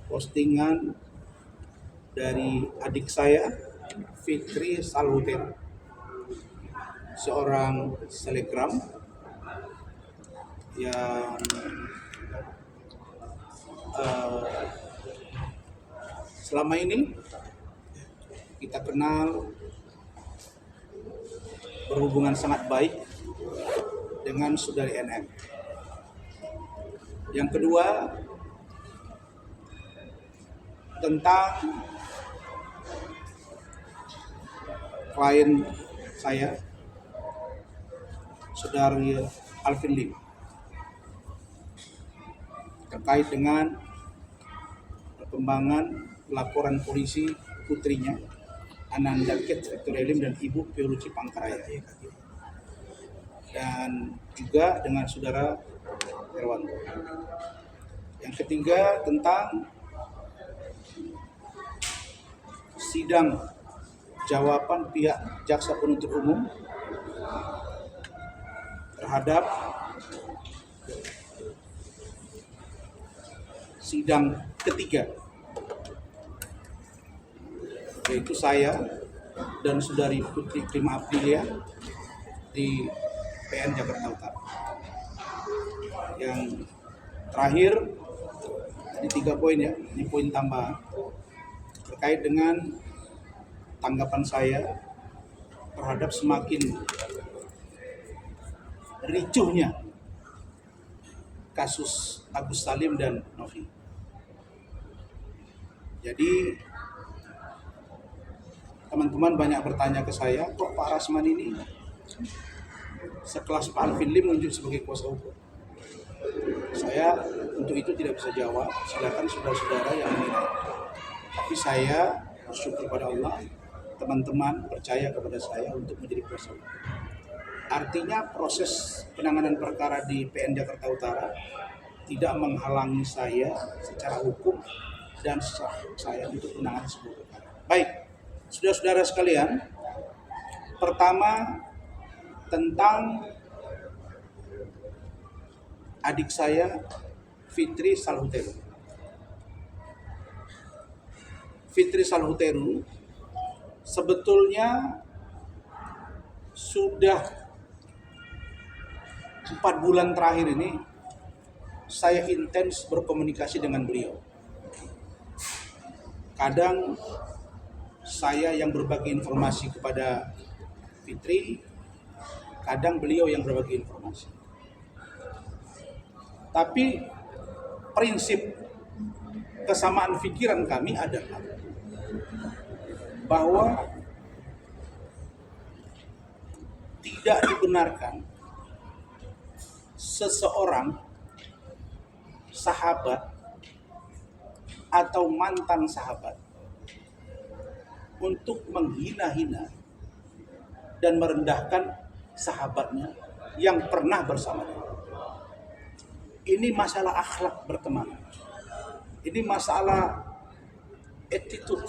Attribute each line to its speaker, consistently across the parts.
Speaker 1: postingan dari adik saya, Fitri Salhuter, seorang selebgram yang selama ini kita kenal berhubungan sangat baik dengan saudari NM. Yang kedua, tentang klien saya, saudari Alvin Lim, terkait dengan perkembangan laporan polisi putrinya Ananda Kate Victoria Lim dan Ibu Pioluci Pangkaraya, dan juga dengan saudara Herwanto. Yang ketiga, tentang sidang jawaban pihak jaksa penuntut umum terhadap sidang ketiga, yaitu saya dan saudari Putri Prima Aprilia di PN Jakarta Utara. Yang terakhir, ini 3 poin ya, ini poin tambahan terkait dengan tanggapan saya terhadap semakin ricuhnya kasus Agus Salim dan Novi. Jadi teman-teman banyak bertanya ke saya, kok Pak Rasman ini sekelas Pak Alvin Lim muncul sebagai kuasa hukum? Saya untuk itu tidak bisa jawab, silakan saudara-saudara yang menilai. Tapi saya bersyukur pada Allah, teman-teman percaya kepada saya untuk menjadi kuasa hukum. Artinya proses penanganan perkara di PN Jakarta Utara tidak menghalangi saya secara hukum dan saya untuk menangani sebuah perkara. Baik, saudara-saudara sekalian, pertama tentang adik saya Fitri Salhuteru. Fitri Salhuteru sebetulnya sudah 4 bulan terakhir ini saya intens berkomunikasi dengan beliau. Kadang saya yang berbagi informasi kepada Fitri, kadang beliau yang berbagi informasi. Tapi prinsip kesamaan pikiran kami adalah bahwa tidak dibenarkan seseorang sahabat atau mantan sahabat untuk menghina-hina dan merendahkan sahabatnya yang pernah bersama dia. Ini masalah akhlak berteman. Ini masalah attitude.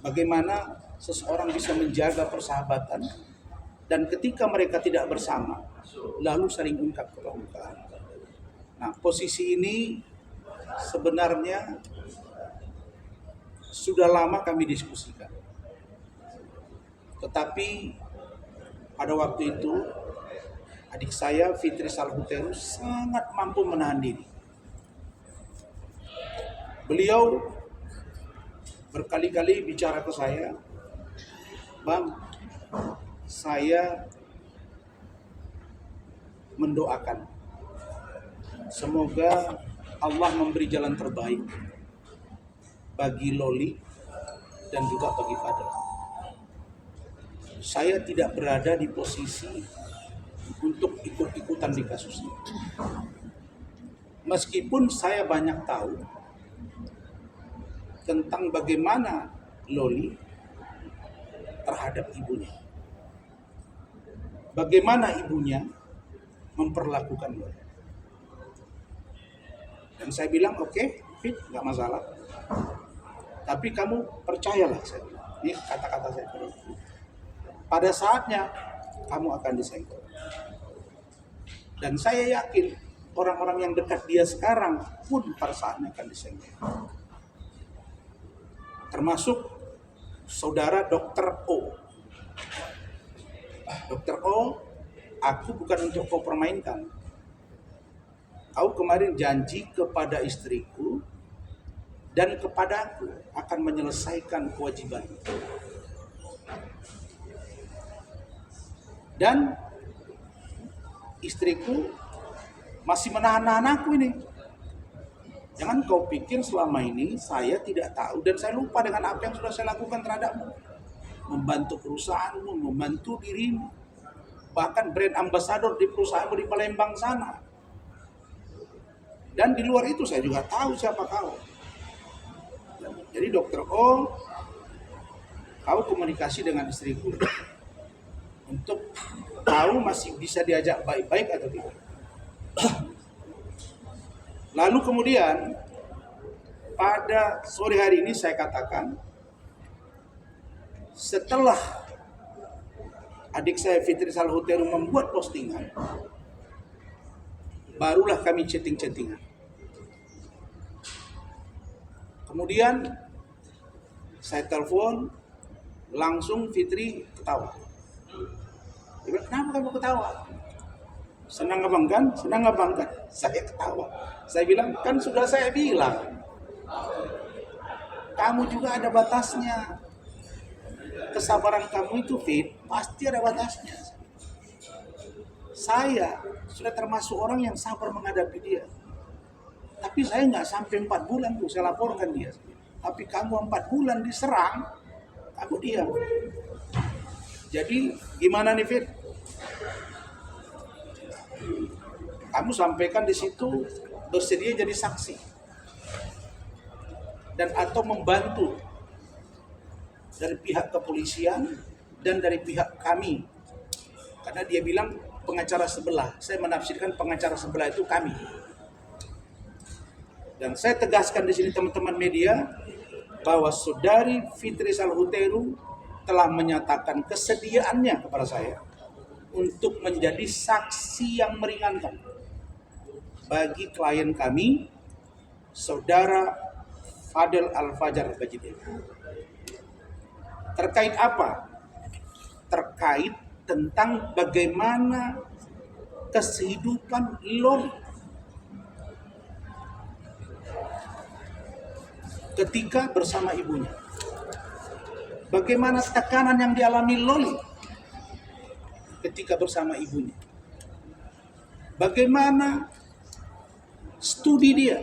Speaker 1: Bagaimana seseorang bisa menjaga persahabatan dan ketika mereka tidak bersama, lalu saling ungkap ke permukaan. Nah, posisi ini sebenarnya sudah lama kami diskusikan. Tetapi pada waktu itu adik saya Fitri Salhuteru sangat mampu menahan diri. Beliau berkali-kali bicara ke saya, "Bang, saya mendoakan semoga Allah memberi jalan terbaik bagi Loli dan juga bagi Fadel. Saya tidak berada di posisi untuk ikut-ikutan di kasus ini. Meskipun saya banyak tahu tentang bagaimana Loli terhadap ibunya. Bagaimana ibunya memperlakukan Loli. Dan saya bilang, oke, Fit, nggak masalah. Tapi kamu percayalah, saya bilang. Ini kata-kata saya. Pada saatnya, kamu akan disegel. Dan saya yakin orang-orang yang dekat dia sekarang pun pada saatnya akan disengketa. Termasuk saudara Dr. O. Dr. O, aku bukan untuk kau permainkan. Kau kemarin janji kepada istriku dan kepadaku akan menyelesaikan kewajiban. Dan istriku masih menahan-nahan aku ini. Jangan kau pikir selama ini saya tidak tahu dan saya lupa dengan apa yang sudah saya lakukan terhadapmu. Membantu perusahaanmu, membantu dirimu. Bahkan brand ambassador di perusahaanmu di Palembang sana. Dan di luar itu saya juga tahu siapa kau. Jadi Dr. O, kau komunikasi dengan istriku untuk tahu masih bisa diajak baik-baik atau tidak. Lalu kemudian pada sore hari ini saya katakan, setelah adik saya Fitri Salhuteru membuat postingan, barulah kami chatting-chattingan. Kemudian saya telepon, langsung Fitri ketawa. Dia bilang, kenapa kamu ketawa? Senang abang kan? Senang abang kan? Saya ketawa. Saya bilang, kan sudah saya bilang, kamu juga ada batasnya. Kesabaran kamu itu, Fit, pasti ada batasnya. Saya sudah termasuk orang yang sabar menghadapi dia. Tapi saya nggak sampai 4 bulan tuh saya laporkan dia. Tapi kamu 4 bulan diserang, kamu diam. Jadi gimana nih, Fit? Kamu sampaikan di situ bersedia jadi saksi dan atau membantu dari pihak kepolisian dan dari pihak kami. Karena dia bilang pengacara sebelah. Saya menafsirkan pengacara sebelah itu kami. Dan saya tegaskan di sini teman-teman media bahwa saudari Fitri Salhuteru telah menyatakan kesediaannya kepada saya untuk menjadi saksi yang meringankan bagi klien kami, saudara Fadel Al-Fajar Bajidin. Terkait apa? Terkait tentang bagaimana kehidupan Loli ketika bersama ibunya. Bagaimana tekanan yang dialami Loli ketika bersama ibunya. Bagaimana studi dia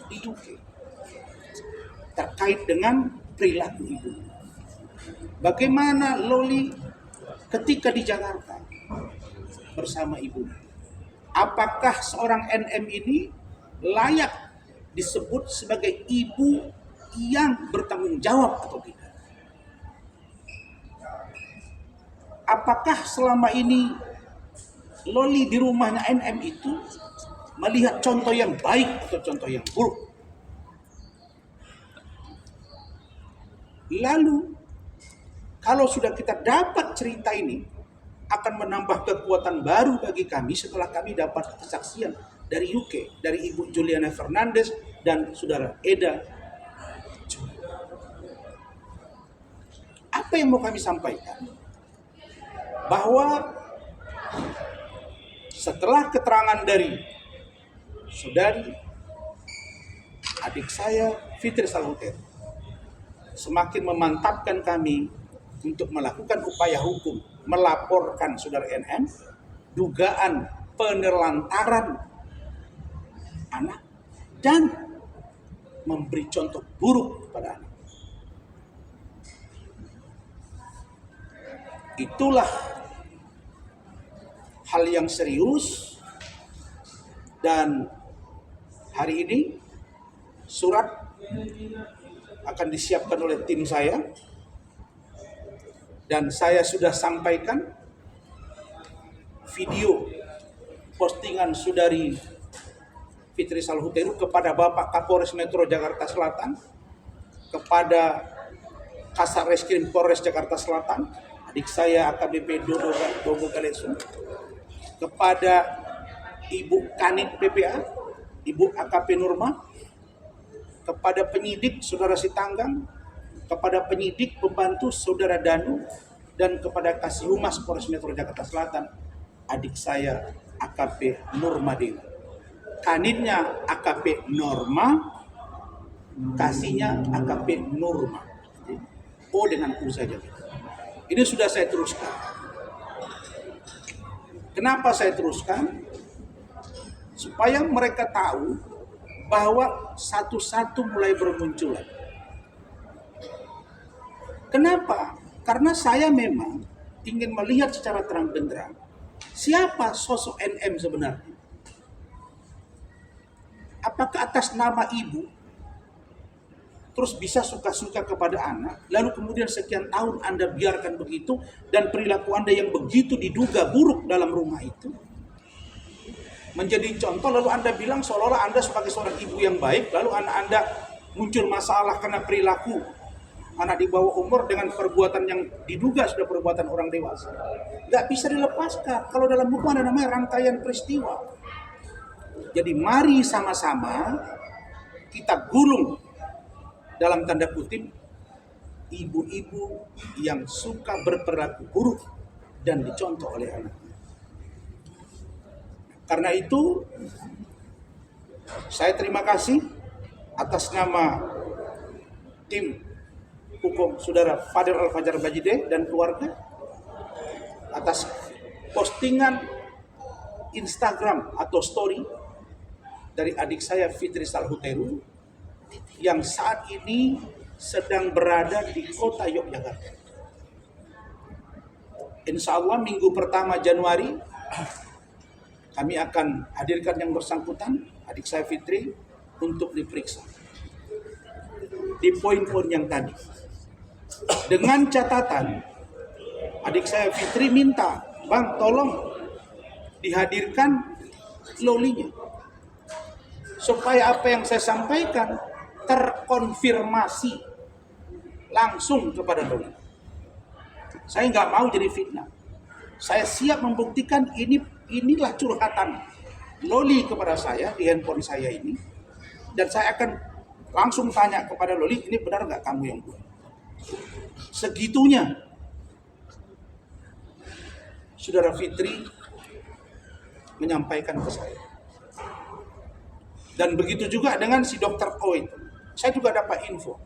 Speaker 1: di UK terkait dengan perilaku ibu. Bagaimana Loli ketika di Jakarta bersama ibunya. Apakah seorang NM ini layak disebut sebagai ibu yang bertanggung jawab atau tidak? Apakah selama ini Loli di rumahnya NM itu melihat contoh yang baik atau contoh yang buruk? Lalu kalau sudah kita dapat cerita ini, akan menambah kekuatan baru bagi kami setelah kami dapat kesaksian dari UK, dari Ibu Juliana Fernandes dan Saudara Eda. Apa yang mau kami sampaikan? Bahwa setelah keterangan dari saudari adik saya Fitri Salhuteru semakin memantapkan kami untuk melakukan upaya hukum, melaporkan saudara NM dugaan penelantaran anak dan memberi contoh buruk kepada anak. Itulah hal yang serius, dan hari ini surat akan disiapkan oleh tim saya dan saya sudah sampaikan video postingan saudari Fitri Salhuteru kepada Bapak Kapolres Metro Jakarta Selatan, kepada Kasat Reskrim Polres Jakarta Selatan, adik saya AKBP Dogo Galesum, kepada Ibu Kanit PPA, Ibu AKP Nurma, kepada penyidik Saudara Sitanggang, kepada penyidik pembantu Saudara Danu, dan kepada Kasih Humas Polres Metro Jakarta Selatan, adik saya AKP Nurma Dewi. Kanitnya AKP Norma, kasihnya AKP Nurma. O dengan U saja. Ini sudah saya teruskan. Kenapa saya teruskan? Supaya mereka tahu bahwa satu-satu mulai bermunculan. Kenapa? Karena saya memang ingin melihat secara terang benderang siapa sosok NM sebenarnya. Apakah atas nama ibu terus bisa suka-suka kepada anak, lalu kemudian sekian tahun Anda biarkan begitu, dan perilaku Anda yang begitu diduga buruk dalam rumah itu menjadi contoh, lalu Anda bilang seolah-olah Anda sebagai seorang ibu yang baik, lalu anak Anda muncul masalah karena perilaku anak di bawah umur dengan perbuatan yang diduga sudah perbuatan orang dewasa. Nggak bisa dilepaskan. Kalau dalam hukum ada namanya rangkaian peristiwa. Jadi mari sama-sama kita gulung dalam tanda kutip ibu-ibu yang suka berperilaku buruk dan dicontoh oleh anak. Karena itu saya terima kasih atas nama tim hukum Saudara Fadil Al-Fajar Bajide dan keluarga atas postingan Instagram atau story dari adik saya Fitri Salhuteru yang saat ini sedang berada di kota Yogyakarta. Insya Allah minggu pertama Januari kami akan hadirkan yang bersangkutan, adik saya Fitri, untuk diperiksa di poin-poin yang tadi. Dengan catatan, adik saya Fitri minta, Bang tolong dihadirkan lolinya. Supaya apa yang saya sampaikan terkonfirmasi langsung kepada loli. Saya nggak mau jadi fitnah. Saya siap membuktikan inilah curhatan Loli kepada saya di handphone saya ini, dan saya akan langsung tanya kepada Loli, ini benar nggak kamu yang buat? Segitunya Saudara Fitri menyampaikan ke saya. Dan begitu juga dengan si dokter O itu. Saya juga dapat info